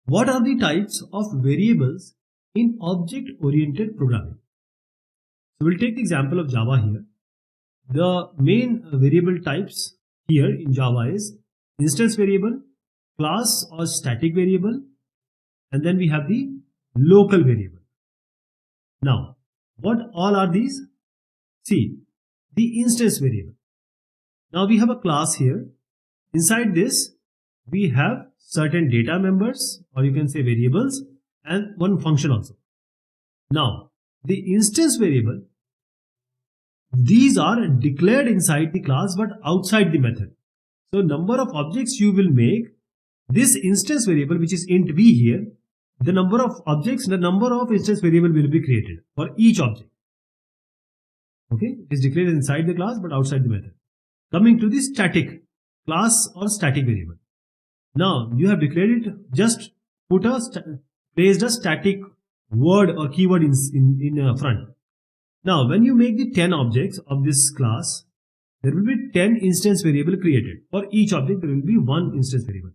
What are the types of variables in object-oriented programming? So we'll take the example of Java here. The main variable types here in Java is instance variable, class or static variable, and then we have the local variable. Now, what all are these? See, the instance variable. Now we have a class here. Inside this, we have certain data members, or you can say variables, and one function also. Now, the instance variable, these are declared inside the class but outside the method. So number of objects you will make, this instance variable which is int b here, the number of objects, the number of instance variable will be created for each object. Okay, it is declared inside the class but outside the method. Coming to the static class or static variable. Now you have declared it, just placed a static word or keyword in front. Now when you make the 10 objects of this class, there will be 10 instance variable created. For each object there will be one instance variable.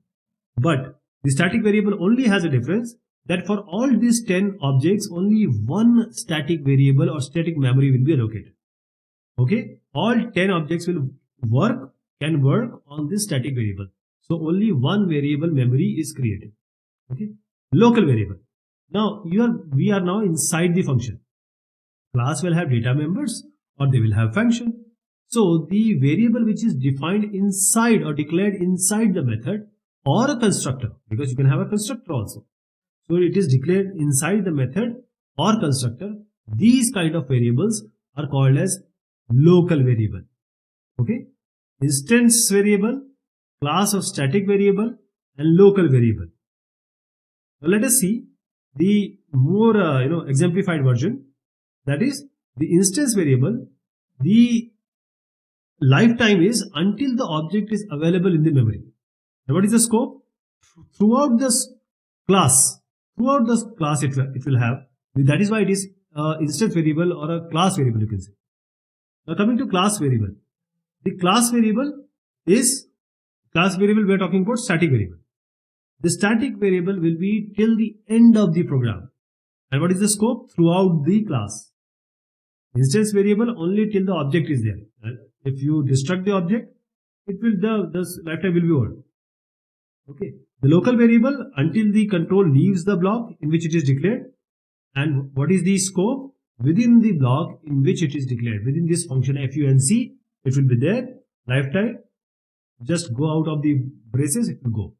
But the static variable only has a difference, that for all these 10 objects only one static variable or static memory will be allocated. Okay, all 10 objects can work on this static variable. So only one variable memory is created. Okay, local variable. Now we are now inside the function. Class will have data members or they will have function. So the variable which is defined inside or declared inside the method or a constructor, because you can have a constructor also. So it is declared inside the method or constructor. These kind of variables are called as local variable. Okay, instance variable, class or static variable, and local variable. Now let us see the more exemplified version. That is, the instance variable, the lifetime is until the object is available in the memory. Now what is the scope? Throughout this class it will have. That is why it is instance variable or a class variable, you can say. Now coming to class variable. The class variable we are talking about static variable. The static variable will be till the end of the program. And what is the scope? Throughout the class. Instance variable only till the object is there. And if you destruct the object, the lifetime will be over. Okay. The local variable until the control leaves the block in which it is declared. And what is the scope? Within the block in which it is declared. Within this function func, it will be there. Lifetime, just go out of the braces, it will go.